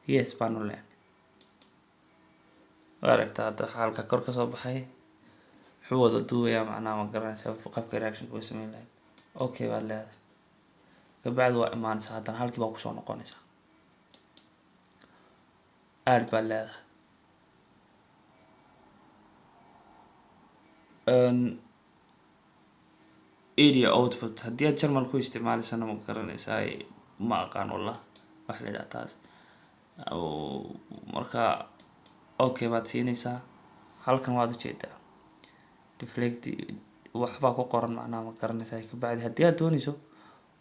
yes baan u leenay waa aragtaa hadda xaalka kor kasoo baxay wuxuu wada duubayaa macnaha ma garanaysaa qabka reactionka way sameyn lahayd okay baad leedahay kabacdi waa imaanaysaa haddana halkii baa kusoo noqonaysaa aad baad leedahay area output haddii aad jarmal ku isticmaalaysana ma garanaysaa ma aqaan wallah wax la yidhaha taas marka okay baad siinaysaa halkan waad ujeedaa deflect waxbaa ku qoran macnaha ma garanaysaa kabacdi haddii aad doonayso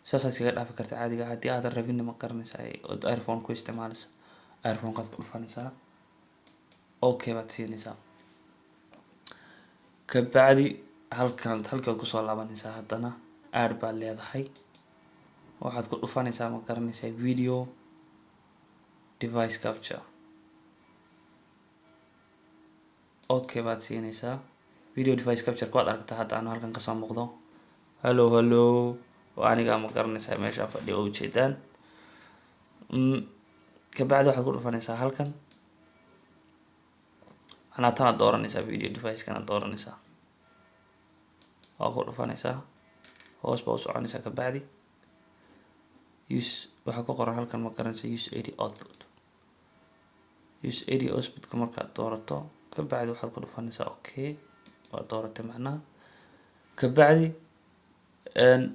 saasaad iskaga dhaafi karta caadiga haddii aadan rabinna ma garanaysaa ood iphone ku isticmaalayso iphonekaad ku dhufanaysaa okay baad siinaysaa kabacdi halkaad kusoo laabanaysaa haddana aad baad leedahay waxaad ku dhufanaysaa ma garanaysaa video device capture okay baad siinaysaa video device capture waad aragtaa hadda aanu halkan kasoo muuqdo hallo oo aniga ma garanaysaa meesha fadhiyo oo ujeedaan kabacdi waxaad ku dhufanaysaa halkan macnaa tanaad dooranaysaa video device kana dooranaysaa waa ku dhufanaysaa hoos baa u soconaysaa kabacdi use waxaa ku qoran halkan ma garanaysaa use ad outputka markaad doorato kabacdi waxaad ku dhufanaysaa okay waa dooratay macnaha kabacdi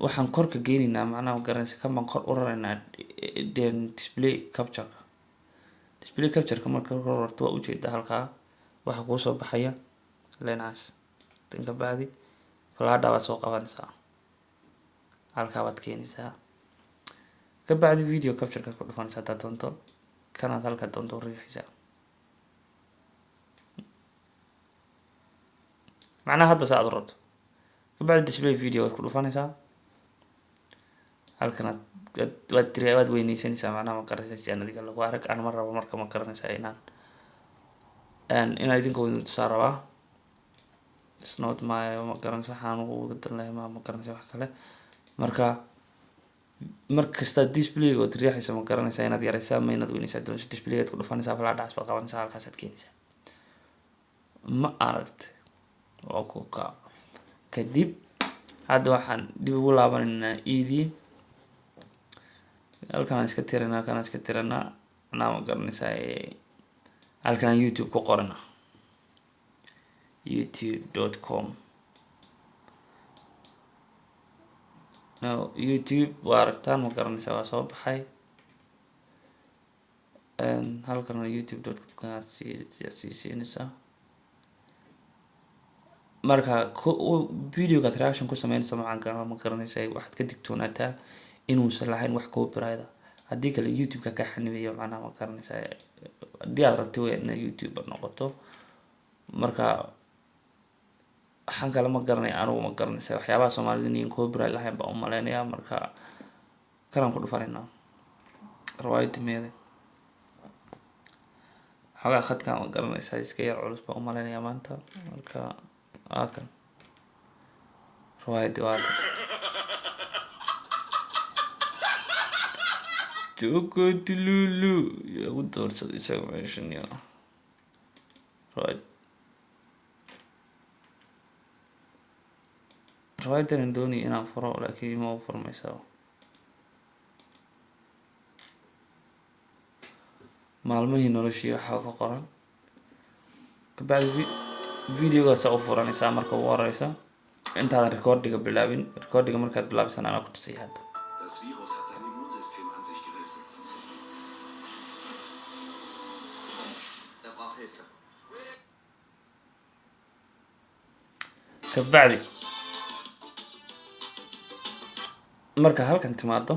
waxaan korka geynaynaa macnaha ma garanaysa kan baan kor u raraynaa display captureka marka kor rarto waa ujeedaa halkaa waxaa kuusoo baxaya leenaas tan kabacdi falaadha baad soo qabanaysaa halkaa baad keenaysaa kabacdi video capturekaad ku dhufanaysaa haddaad doonto kanaad halkaa doonto u riixaysaa macnaha hadba sa aad u rabto kabacdi display video waad ku dhufanaysaa halkanaad waad weyneysanaysaa macnaha ma garanaysaa si aan adiga lagu arag aan ma rabo marka ma garanaysaa inaan idinka weyn tusaa rabaa snot maayo ma garanaysa waxaan uga dan lahay ma garanaysa wax kale marka markasta displayga ood riixaysa ma garanaysaa inaad yaraysaa ama inaad weyneysaa doonayso displaygaad ku dhufanaysaa falaadhaas baad qabanaysaa halkaasaad keenaysaa ma aragtay waa ku kaa kadib hadda waxaan dib ugu laabanaynaa edii halkanaan iska tiranaa macnaha ma garanaysaa halkanaan youtube ku qorana youtube.com youtube waa aragtaan ma garanaysaa waa soo baxay halkan youtube.com aad sii siinaysaa marka videogaad reaction ku sameynaysa macanka ma garanaysaa waxaad ka digtoonaataa inuusan lahayn wax copyright haddii kale youtube-ka ka xanibayo macnaha ma garanaysaa haddii aad rabti wey ina youtuber noqoto marka waxaan kale ma garanaya anugu ma garanaysaa waxyaabaha soomaalida in copyright lahayn baan umaleynaya marka kanaan ku dhufanayna rawaayada meede xogaa khadkaan ma garanaysaa iska yar culus baan umaleynaya maanta marka kan rawaayada waa jokotilulu yaa u doorsaday isaga meeshan ya rawaayadan doonay inaan furo laakiin ma u furmaysaa maalmihii noloshii waxaa ka qoran kabacdi videogaasa u furanaysaa marka ugu horeysa intaadan recordiga bilaabin recordiga markaad bilaabisan anaa ku tusay hadda kabacdi marka halkan timaado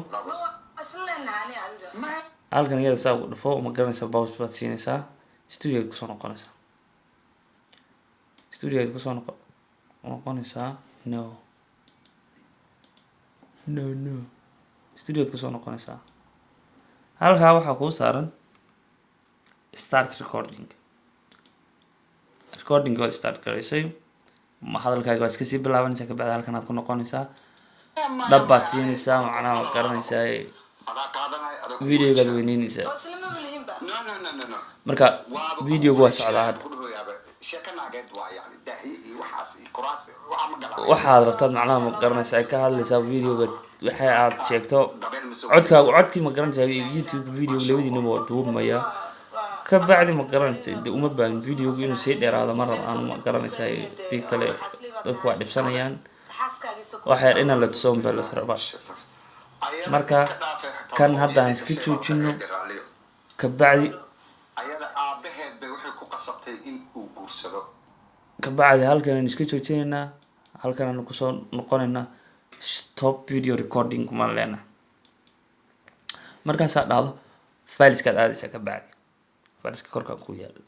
halkan iyada saa ugu dhufo ma garanaysaa bows baad siinaysaa studiogaad kusoo noqonaysaa studiogaad kusoo noqonaysaa halkaa waxaa kuu saaran start recording waad start garaysay hadalkaaga waad iskasii bilaabanaysaa kabacdi halkan aad ku noqonaysaa dhab baad siinaysaa macnaha ma garanaysaa videogaad weyneynaysaa marka videoga waa socdaa hadda waxaad rabtaad macnaha ma garanaysa ay ka hadlaysaa videoga waxa aad sheegto codkii ma garanaysaa youtube video labadiinaba waa duubmaya ka bacdi ma garanaysa de uma baahin videoga inuu sii dheeraado ma rab aan ma garanaysaa dii kale dadku waa dhibsanayaan waxa yar inaan la tuso unbaa las rabaa marka kan hadda aan iska joojino ka bacdi halkan aan iska joojinaynaa halkan aan kusoo noqonaynaa stop video recording kumaan leenahay markaasaa dhacdo fileskaad aadaysaa ka bacdi fileska korkaan ku yaala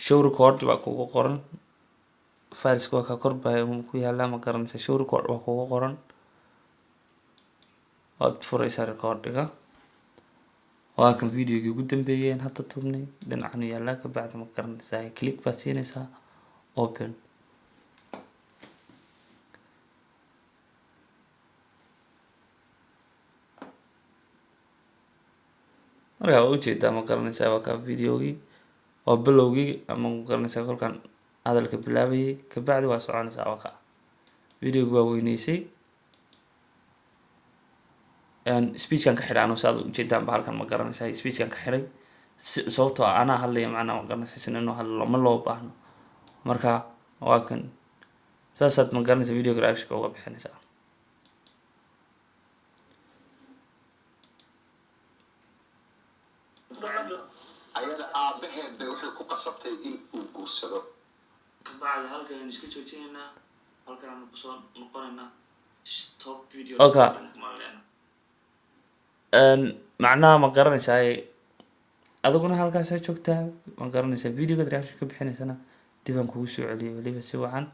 show record baa kugu qoran fileska waa ka korbaa ku yaala ma garanaysa show record waa kugu qoran waad furaysaa recordiga waa kan videogii ugu dambeeyeen hadda tubnay dhinacan yaala ka bacdi ma garanaysaa click baad siinaysaa open markaa waa ujeedaa ma garanaysaa waa ka videogii waa bilowgii ama ma garanaysaa kolkaan hadalka bilaabayay ka bacdi waa soconaysaa waa ka videogi waa weyneysay speechkan ka xidhay anu saad ujeedaan ba halkan ma garanaysaa speechkan ka xidhay sababtoo anaa hadlaya macnaa ma garanaysaa sin inuu hadlo ma loo baahno marka waa kan saasaad ma garanaysaa videoga reactionka uga bixinaysaa ayada aabaheed bay waxay ku qasabtay in uu guursado kabacdi halkan aan iska joojinaynaa halkan aan kusoo noqonaynaa stop video macnaha ma garanaysaa adiguna halkaasaa joogtaa ma garanaysaa videoga reaction ka bixinaysana dib aan kugu soo celiyay weliba si wacan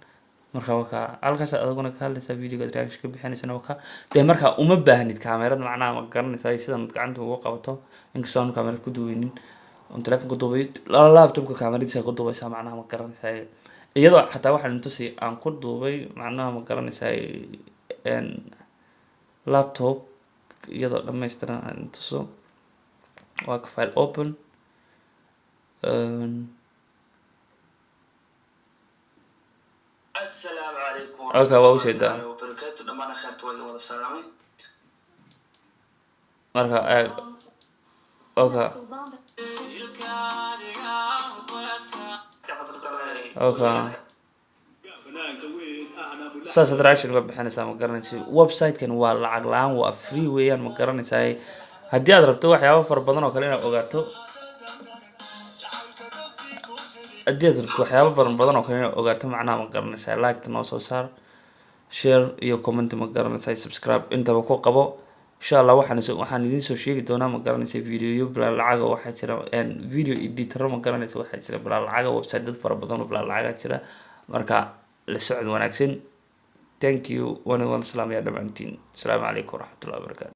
marka wakaa halkaas adiguna ka hadlaysaa videoga reaction ka bixinaysana wakaa dee markaa uma baahnid kaamerad macnaha ma garanaysaa sidan gacanta ugu qabato inkastoo aan kaamerad ku duweynin on telefonka duubay laptopka kaameradiisa ku duubaysaa macnaha ma garanaysaa iyadoo xataa waxaan intusi aan ku duubay macnaha ma garanaysaa laptop iyadoo dhammaystiran aan intuso waa ka file open السلام عليكم okay waa ujeedaa وبركاته دمان خيرت wada salaamay marka okay saasaad reaction uga bixinaysaa ma garanaysa website-kan waa lacag la-aan waa free weeyaan ma garanaysaa haddii aad rabto waxyaaba fara badan oo kale inaad ogaato haddii aad rabto waxyaaba badan oo kale inaad ogaato macnaha ma garanaysaa like-ta noo soo saar share iyo comment ma garanaysaa subscribe intaba ku qabo insha allah waxaan idiin soo sheegi doonaa ma garanaysa videoyo bilaa lacaga waxaa jira video editor ma garanaysa waxaa jira bilaa lacaga website dad fara badan oo bilaa lacaga jira marka la socod wanaagsan thank you wana salaam ya dhamaantiin asalaamu calaykum waraxmatullahi wabarakatu